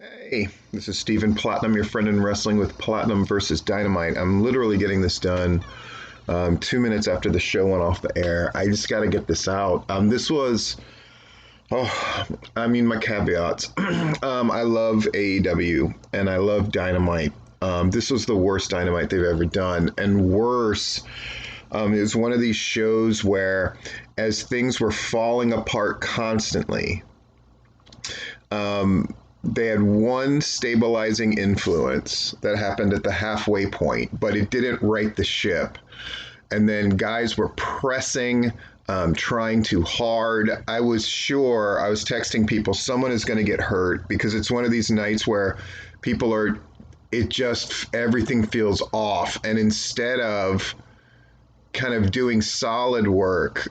Hey, this is Stephen Platinum, your friend in wrestling with Platinum versus Dynamite. I'm literally getting this done 2 minutes after the show went off the air. I just got to get this out. This was, my caveats. I love AEW and I love Dynamite. This was the worst Dynamite they've ever done. And worse, it was one of these shows where, as things were falling apart constantly, they had one stabilizing influence that happened at the halfway point, but it didn't right the ship. And then guys were pressing, trying too hard. I was texting people, someone is going to get hurt, because it's one of these nights where everything feels off. And instead of kind of doing solid work,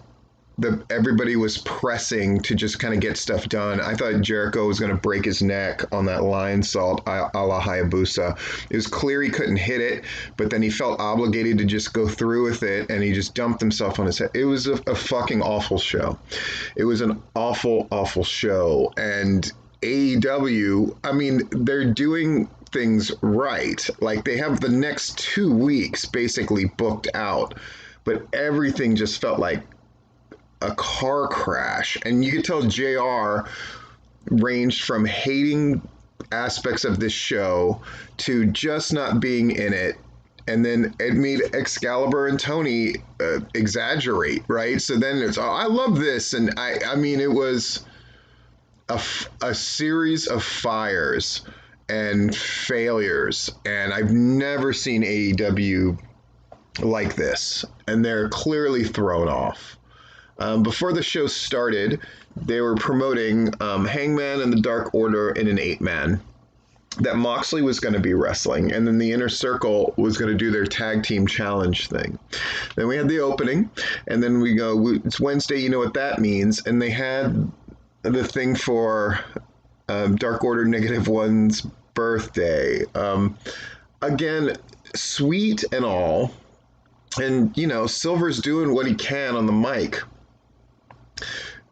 everybody was pressing to just kind of get stuff done. I thought Jericho was going to break his neck on that lion salt a la Hayabusa. It was clear he couldn't hit it, but then he felt obligated to just go through with it, and he just dumped himself on his head. It was a fucking awful show. It was an awful, awful show. And AEW, they're doing things right. Like, they have the next 2 weeks basically booked out, but everything just felt like a car crash. And you could tell JR ranged from hating aspects of this show to just not being in it. And then it made Excalibur and Tony exaggerate, right? So then it's, I love this. And it was a series of fires and failures. And I've never seen AEW like this. And they're clearly thrown off. Before the show started, they were promoting Hangman and the Dark Order in an 8-man, that Moxley was going to be wrestling, and then the Inner Circle was going to do their tag team challenge thing. Then we had the opening, and then we go, it's Wednesday, you know what that means, and they had the thing for Dark Order -1's birthday. Again, sweet and all, and, Silver's doing what he can on the mic.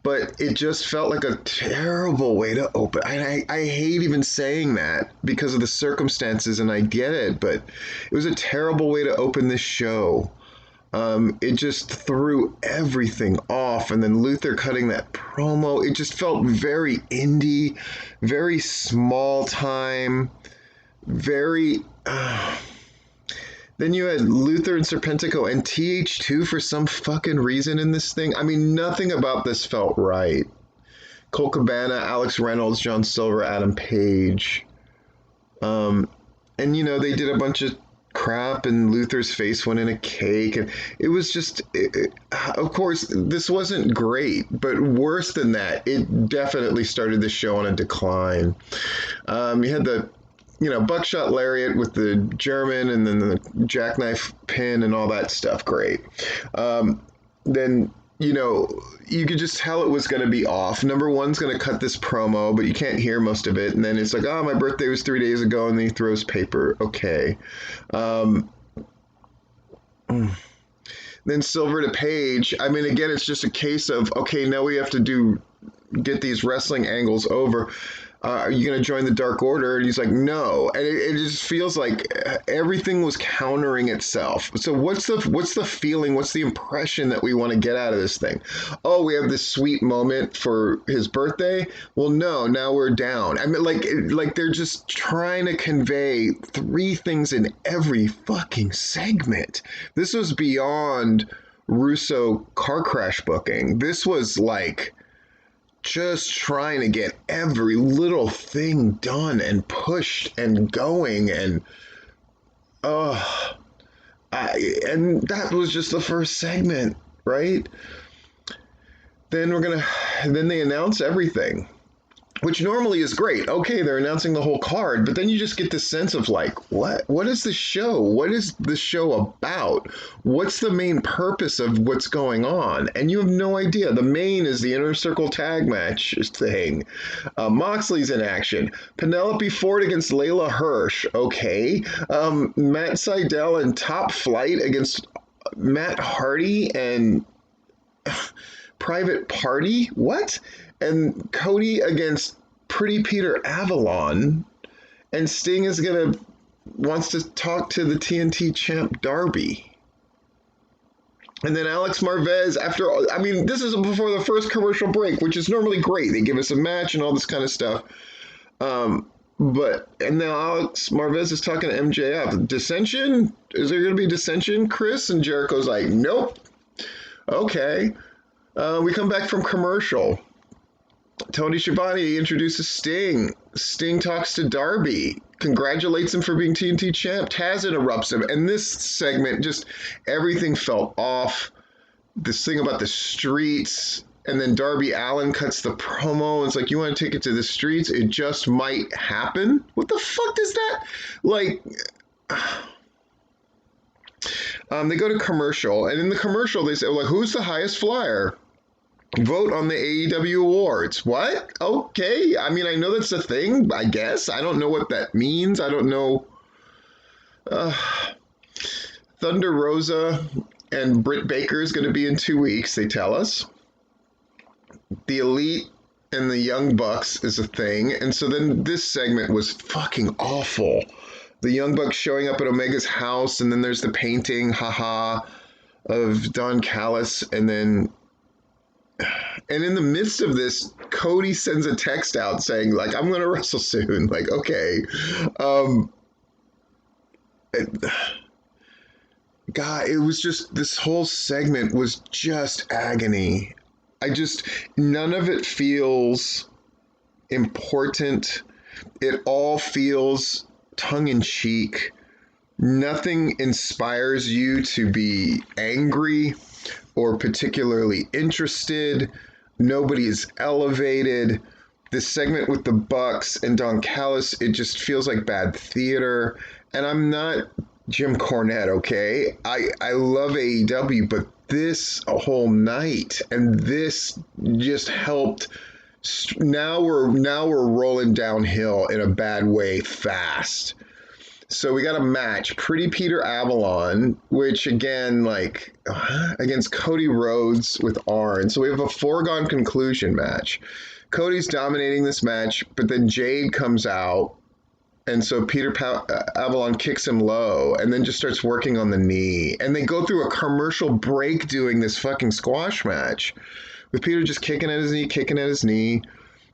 But it just felt like a terrible way to open. I hate even saying that because of the circumstances, and I get it, but it was a terrible way to open this show. It just threw everything off, and then Luther cutting that promo, it just felt very indie, very small time, very... Then you had Luther and Serpentico and TH2 for some fucking reason in this thing. Nothing about this felt right. Colt Cabana, Alex Reynolds, John Silver, Adam Page. And, they did a bunch of crap, and Luther's face went in a cake. And it was just, of course, this wasn't great, but worse than that, it definitely started the show on a decline. You had the buckshot lariat with the German, and then the jackknife pin and all that stuff. Great. Then, you could just tell it was going to be off. Number one's going to cut this promo, but you can't hear most of it. And then it's like, oh, my birthday was 3 days ago, and then he throws paper. Okay. Then Silver to Page. Again, it's just a case of, okay, now we have to get these wrestling angles over. Are you going to join the Dark Order? And he's like, no. And it just feels like everything was countering itself. So what's the feeling? What's the impression that we want to get out of this thing? Oh, we have this sweet moment for his birthday? Well, no, now we're down. Like they're just trying to convey 3 things in every fucking segment. This was beyond Russo car crash booking. This was like just trying to get every little thing done and pushed and going, and and that was just the first segment, right? Then they announce everything, which normally is great. Okay, they're announcing the whole card, but then you just get this sense of like, what is the show? What is the show about? What's the main purpose of what's going on? And you have no idea. The main is the Inner Circle tag match thing. Moxley's in action. Penelope Ford against Layla Hirsch. Okay. Matt Sydal and Top Flight against Matt Hardy and Private Party. What? And Cody against Pretty Peter Avalon, and Sting wants to talk to the TNT champ Darby. And then Alex Marvez, this is before the first commercial break, which is normally great. They give us a match and all this kind of stuff. And now Alex Marvez is talking to MJF. Dissension? Is there going to be dissension, Chris? And Jericho's like, nope. Okay. We come back from commercial. Tony Schiavone introduces Sting. Sting talks to Darby, congratulates him for being TNT champ. Taz interrupts him. And this segment, just everything felt off. This thing about the streets. And then Darby Allin cuts the promo. It's like, you want to take it to the streets? It just might happen? What the fuck does that? Like, they go to commercial. And in the commercial, they say, like, who's the highest flyer? Vote on the AEW awards. What? Okay. I mean, I know that's a thing, I guess. I don't know what that means. I don't know. Thunder Rosa and Britt Baker is going to be in 2 weeks, they tell us. The Elite and the Young Bucks is a thing. And so then this segment was fucking awful. The Young Bucks showing up at Omega's house, and then there's the painting, of Don Callis, and in the midst of this, Cody sends a text out saying, like, I'm going to wrestle soon. Like, okay. God, it was just, this whole segment was just agony. None of it feels important. It all feels tongue-in-cheek. Nothing inspires you to be angry or particularly interested. Nobody is elevated. This segment with the Bucks and Don Callis, it just feels like bad theater. And I'm not Jim Cornette, okay? I love AEW, but this a whole night, and this just helped. Now we're rolling downhill in a bad way fast. So we got a match, Pretty Peter Avalon, which again, like, against Cody Rhodes with Arn. So we have a foregone conclusion match. Cody's dominating this match, but then Jade comes out, and so Avalon kicks him low, and then just starts working on the knee. And they go through a commercial break doing this fucking squash match, with Peter just kicking at his knee.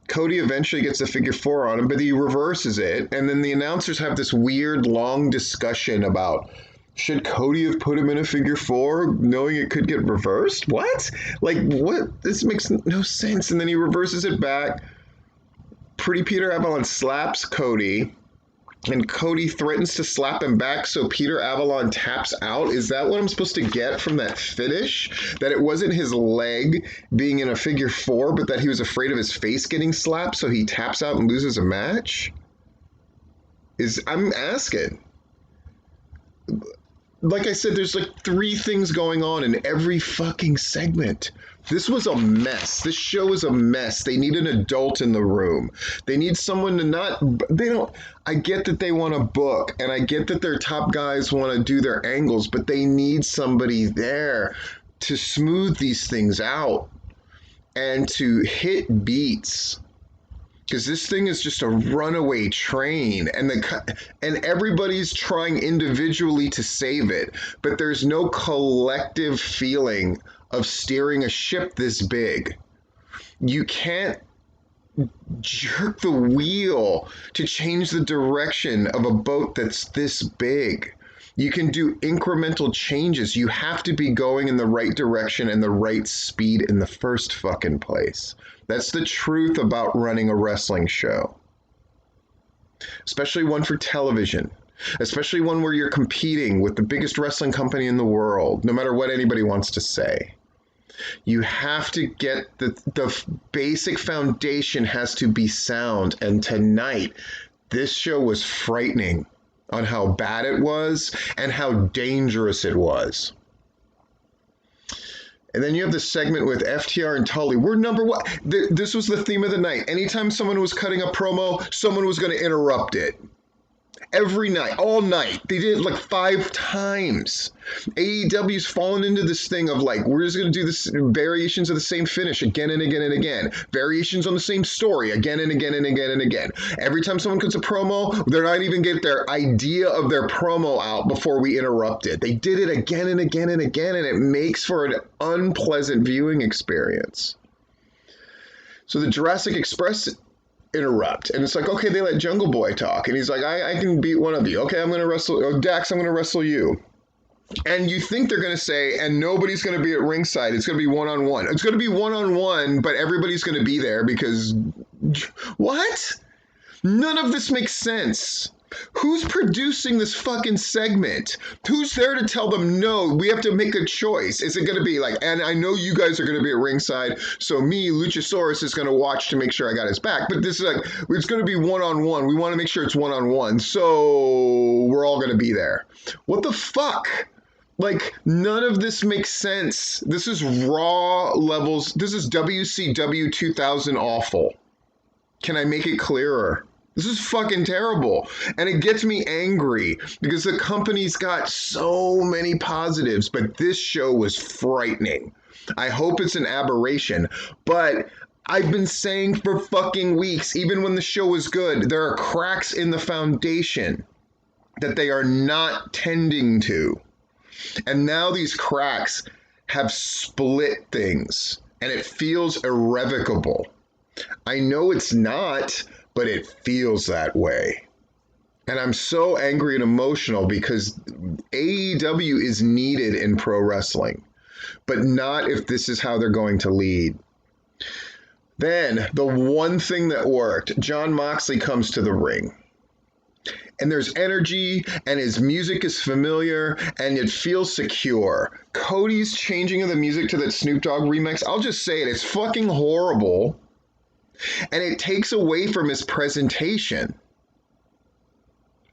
Cody eventually gets a figure four on him, but he reverses it. And then the announcers have this weird, long discussion about, should Cody have put him in a figure four, knowing it could get reversed? What? Like, what? This makes no sense. And then he reverses it back. Pretty Peter Avalon slaps Cody, and Cody threatens to slap him back, so Peter Avalon taps out. Is that what I'm supposed to get from that finish? That it wasn't his leg being in a figure four, but that he was afraid of his face getting slapped, so he taps out and loses a match? I'm asking. Like I said, there's like 3 things going on in every fucking segment. This was a mess. This show is a mess. They need an adult in the room. They need someone to I get that they want to book, and I get that their top guys want to do their angles, but they need somebody there to smooth these things out and to hit beats. Because this thing is just a runaway train, and everybody's trying individually to save it, but there's no collective feeling of steering a ship this big. You can't jerk the wheel to change the direction of a boat that's this big. You can do incremental changes. You have to be going in the right direction and the right speed in the first fucking place. That's the truth about running a wrestling show. Especially one for television. Especially one where you're competing with the biggest wrestling company in the world, no matter what anybody wants to say. You have to get the basic foundation has to be sound. And tonight, this show was frightening on how bad it was and how dangerous it was. And then you have this segment with FTR and Tully. We're number one. This was the theme of the night. Anytime someone was cutting a promo, someone was going to interrupt it. every night, all night. They did it like 5 times. AEW's fallen into this thing of like, we're just going to do this variations of the same finish again and again and again. Variations on the same story again and again and again and again. Every time someone cuts a promo, they're not even get their idea of their promo out before we interrupt it. They did it again and again and again, and it makes for an unpleasant viewing experience. So the Jurassic Express interrupt, and it's like, okay, they let Jungle Boy talk, and he's like, I can beat one of you. Okay, I'm going to wrestle, oh, Dax, I'm going to wrestle you. And you think they're going to say, and nobody's going to be at ringside. It's going to be one-on-one. It's going to be one-on-one, but everybody's going to be there because, what? None of this makes sense. Who's producing this fucking segment? Who's there to tell them, no, we have to make a choice? Is it going to be like, and I know you guys are going to be at ringside, so me, Luchasaurus, is going to watch to make sure I got his back. But this is like, it's going to be one-on-one. We want to make sure it's one-on-one. So we're all going to be there. What the fuck? Like, none of this makes sense. This is Raw levels. This is WCW 2000 awful. Can I make it clearer? This is fucking terrible. And it gets me angry because the company's got so many positives, but this show was frightening. I hope it's an aberration, but I've been saying for fucking weeks, even when the show was good, there are cracks in the foundation that they are not tending to. And now these cracks have split things, and it feels irrevocable. I know it's not, but it feels that way. And I'm so angry and emotional because AEW is needed in pro wrestling, but not if this is how they're going to lead. Then, the one thing that worked, Jon Moxley comes to the ring. And there's energy, and his music is familiar, and it feels secure. Cody's changing of the music to that Snoop Dogg remix, I'll just say it, it's fucking horrible. And it takes away from his presentation.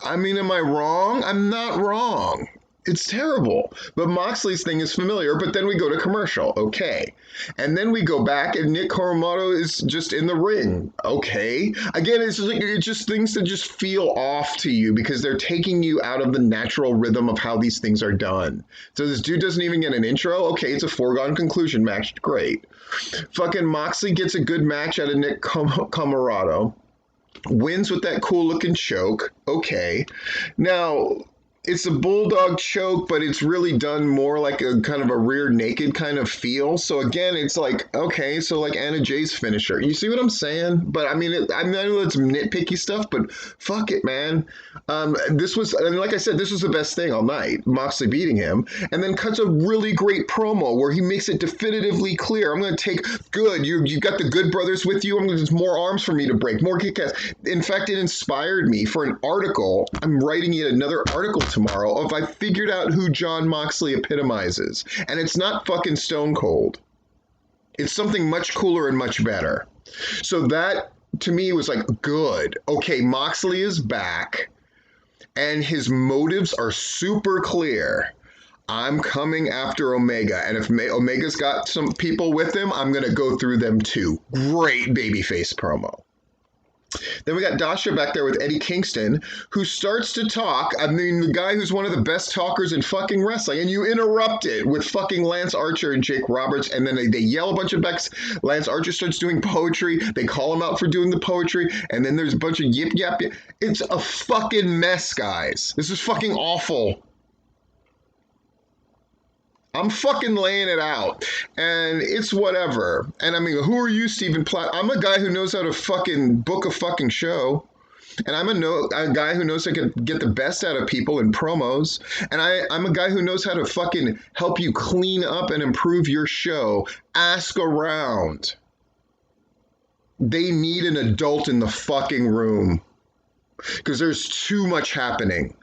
I mean, am I wrong? I'm not wrong. It's terrible. But Moxley's thing is familiar, but then we go to commercial. Okay. And then we go back and Nick Koromoto is just in the ring. Okay. Again, it's just things that just feel off to you because they're taking you out of the natural rhythm of how these things are done. So this dude doesn't even get an intro. Okay, it's a foregone conclusion match. Great. Fucking Moxley gets a good match out of Nick Koromoto. Wins with that cool looking choke. Okay. Now, it's a bulldog choke, but it's really done more like a kind of a rear naked kind of feel. So again, it's like, okay, so like Anna Jay's finisher. You see what I'm saying? But I mean, I know it's nitpicky stuff, but fuck it, man. This was, and like I said, this was the best thing all night. Moxley beating him, and then cuts a really great promo where he makes it definitively clear. I'm going to take good. You got the Good Brothers with you. There's more arms for me to break, more kick-ass. In fact, it inspired me for an article. I'm writing yet another article tomorrow if I figured out who Jon Moxley epitomizes. And it's not fucking Stone Cold. It's something much cooler and much better. So that, to me, was like, good. Okay, Moxley is back, and his motives are super clear. I'm coming after Omega, and if Omega's got some people with him, I'm going to go through them too. Great babyface promo. Then we got Dasha back there with Eddie Kingston, who starts to talk. I mean, the guy who's one of the best talkers in fucking wrestling, and you interrupt it with fucking Lance Archer and Jake Roberts, and then they yell a bunch of Becks. Lance Archer starts doing poetry. They call him out for doing the poetry, and then there's a bunch of yip yap. It's a fucking mess, guys. This is fucking awful. I'm fucking laying it out, and it's whatever. And I mean, who are you, Stephen Platt? I'm a guy who knows how to fucking book a fucking show, and I'm a guy who knows how to get the best out of people in promos, and I'm a guy who knows how to fucking help you clean up and improve your show. Ask around. They need an adult in the fucking room, because there's too much happening,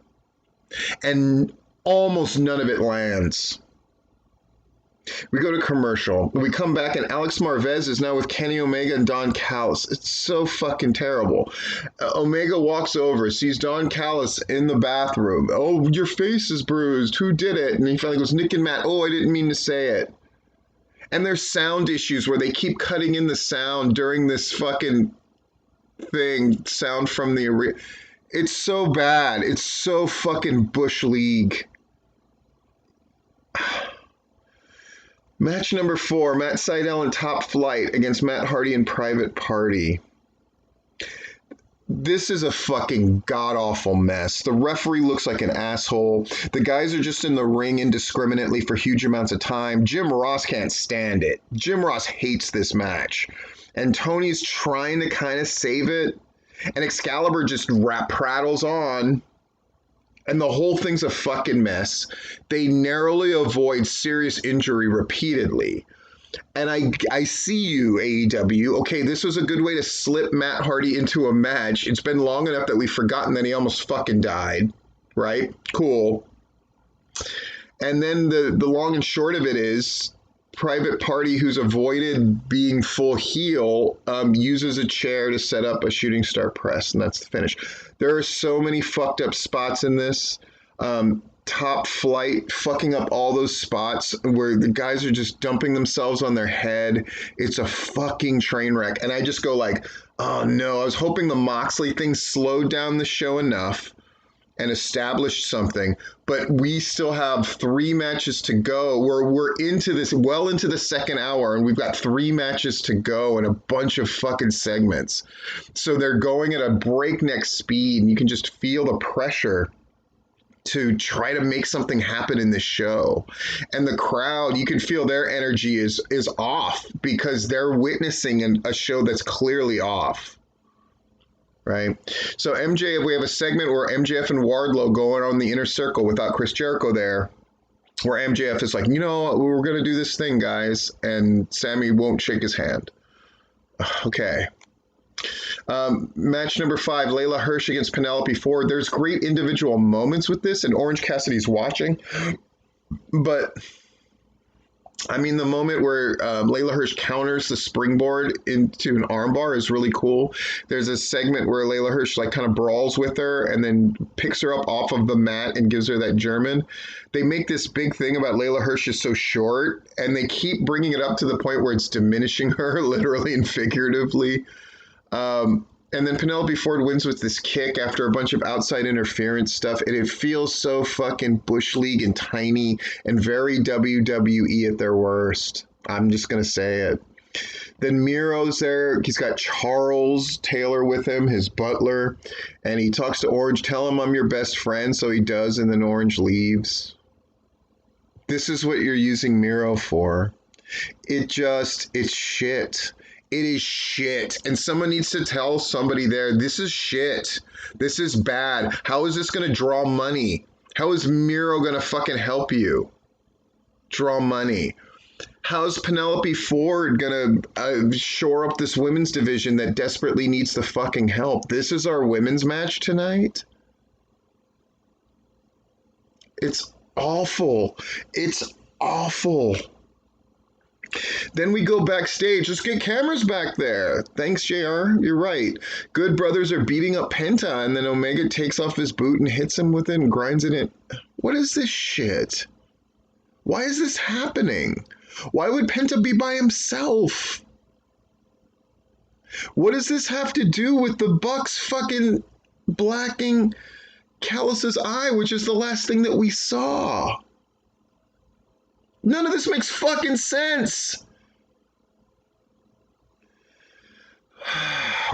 and almost none of it lands. We go to commercial. We come back, and Alex Marvez is now with Kenny Omega and Don Callis. It's so fucking terrible. Omega walks over, sees Don Callis in the bathroom. Oh, your face is bruised. Who did it? And he finally goes, Nick and Matt. Oh, I didn't mean to say it. And there's sound issues where they keep cutting in the sound during this fucking thing. Sound from the arena. It's so bad. It's so fucking Bush League. Match number 4, Matt Sydal in Top Flight against Matt Hardy in Private Party. This is a fucking god-awful mess. The referee looks like an asshole. The guys are just in the ring indiscriminately for huge amounts of time. Jim Ross can't stand it. Jim Ross hates this match. And Tony's trying to kind of save it. And Excalibur just prattles on. And the whole thing's a fucking mess. They narrowly avoid serious injury repeatedly. And I see you, AEW. Okay, this was a good way to slip Matt Hardy into a match. It's been long enough that we've forgotten that he almost fucking died, right? Cool. And then the long and short of it is Private Party, who's avoided being full heel, uses a chair to set up a shooting star press, and that's the finish. There are so many fucked up spots in this. Top Flight fucking up all those spots where the guys are just dumping themselves on their head. It's a fucking train wreck. And I just go like, oh no, I was hoping the Moxley thing slowed down the show enough and established something, but we still have 3 matches to go. We're into this, well into the second hour, and we've got 3 matches to go and a bunch of fucking segments. So they're going at a breakneck speed, and you can just feel the pressure to try to make something happen in this show. And the crowd, you can feel their energy is off because they're witnessing a show that's clearly off. Right? So MJF, we have a segment where MJF and Wardlow go on the inner circle without Chris Jericho there, where MJF is like, you know, we're going to do this thing, guys. And Sammy won't shake his hand. Okay. Match number 5, Layla Hirsch against Penelope Ford. There's great individual moments with this, and Orange Cassidy's watching. But, I mean, the moment where Layla Hirsch counters the springboard into an armbar is really cool. There's a segment where Layla Hirsch like kind of brawls with her and then picks her up off of the mat and gives her that German. They make this big thing about Layla Hirsch is so short, and they keep bringing it up to the point where it's diminishing her, literally and figuratively. And then Penelope Ford wins with this kick after a bunch of outside interference stuff, and it feels so fucking Bush League and tiny and very WWE at their worst. I'm just going to say it. Then Miro's there. He's got Charles Taylor with him, his butler, and he talks to Orange, tell him I'm your best friend, so he does, and then Orange leaves. This is what you're using Miro for. It's shit. It is shit. And someone needs to tell somebody there, this is shit. This is bad. How is this going to draw money? How is Miro going to fucking help you draw money? How's Penelope Ford going to shore up this women's division that desperately needs the fucking help? This is our women's match tonight? It's awful. It's awful. Then we go backstage. Let's get cameras back there. Thanks, JR. You're right. Good brothers are beating up Penta, and then Omega takes off his boot and hits him with it and grinds it in. What is this shit? Why is this happening? Why would Penta be by himself? What does this have to do with the Bucks fucking blacking Callus's eye, which is the last thing that we saw? None of this makes fucking sense.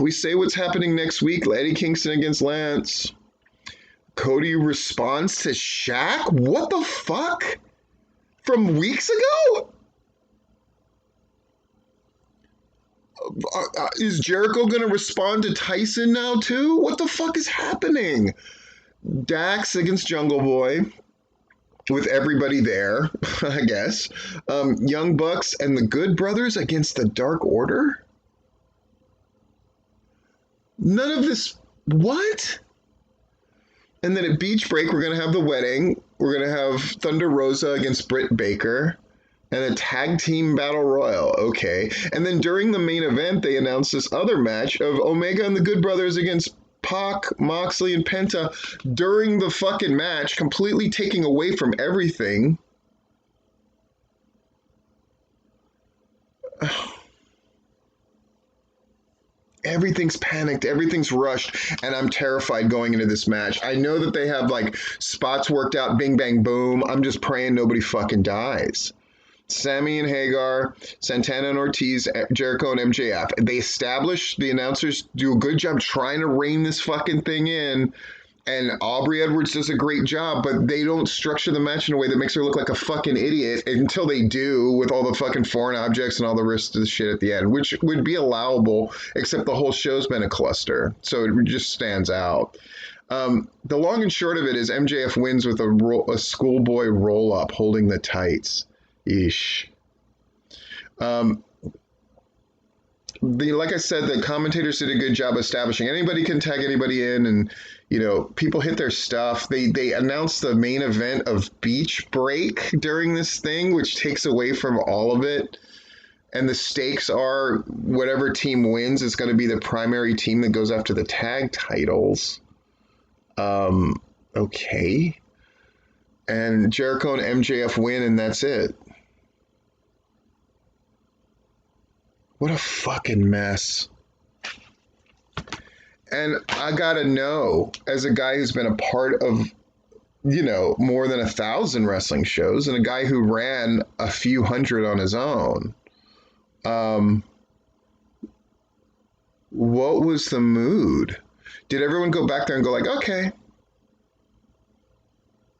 We say what's happening next week. Eddie Kingston against Lance. Cody responds to Shaq? What the fuck? From weeks ago? Is Jericho going to respond to Tyson now too? What the fuck is happening? Dax against Jungle Boy. With everybody there, I guess. Young Bucks and the Good Brothers against the Dark Order? None of this... What? And then at Beach Break, we're going to have the wedding. We're going to have Thunder Rosa against Britt Baker. And a tag team battle royal. Okay. And then during the main event, they announced this other match of Omega and the Good Brothers against Pac, Moxley, and Penta during the fucking match, completely taking away from everything. Everything's panicked, everything's rushed, and I'm terrified going into this match. I know that they have like spots worked out, bing bang boom. I'm just praying nobody fucking dies. Sammy and Hagar, Santana and Ortiz, Jericho and MJF. They establish, the announcers do a good job trying to rein this fucking thing in. And Aubrey Edwards does a great job, but they don't structure the match in a way that makes her look like a fucking idiot until they do, with all the fucking foreign objects and all the rest of the shit at the end, which would be allowable, except the whole show's been a cluster. So it just stands out. The long and short of it is MJF wins with a schoolboy roll-up holding the tights. Eesh. Like I said, the commentators did a good job establishing anybody can tag anybody in, and people hit their stuff. They announced the main event of Beach Break during this thing, which takes away from all of it. And the stakes are whatever team wins is going to be the primary team that goes after the tag titles. Okay. And Jericho and MJF win, and that's it. What a fucking mess. And I gotta know, as a guy who's been a part of, more than 1,000 wrestling shows, and a guy who ran a few hundred on his own, what was the mood? Did everyone go back there and go like, okay?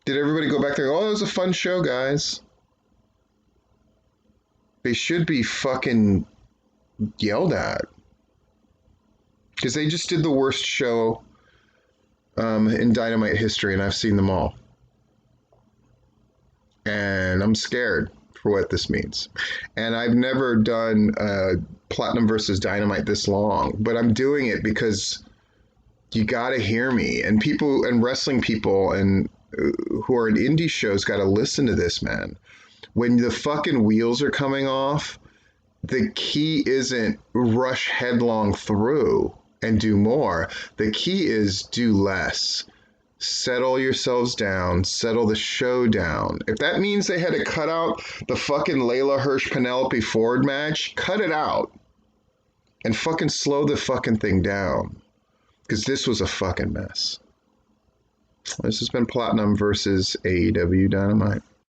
Did everybody go back there and go, oh, it was a fun show, guys? They should be fucking yelled at, because they just did the worst show in Dynamite history, and I've seen them all, and I'm scared for what this means. And I've never done Platinum versus Dynamite this long, but I'm doing it because you gotta hear me, and people and wrestling people and who are in indie shows gotta listen to this, man. When the fucking wheels are coming off, the key isn't rush headlong through and do more. The key is do less. Settle yourselves down. Settle the show down. If that means they had to cut out the fucking Layla Hirsch Penelope Ford match, cut it out. And fucking slow the fucking thing down. Because this was a fucking mess. This has been Platinum versus AEW Dynamite.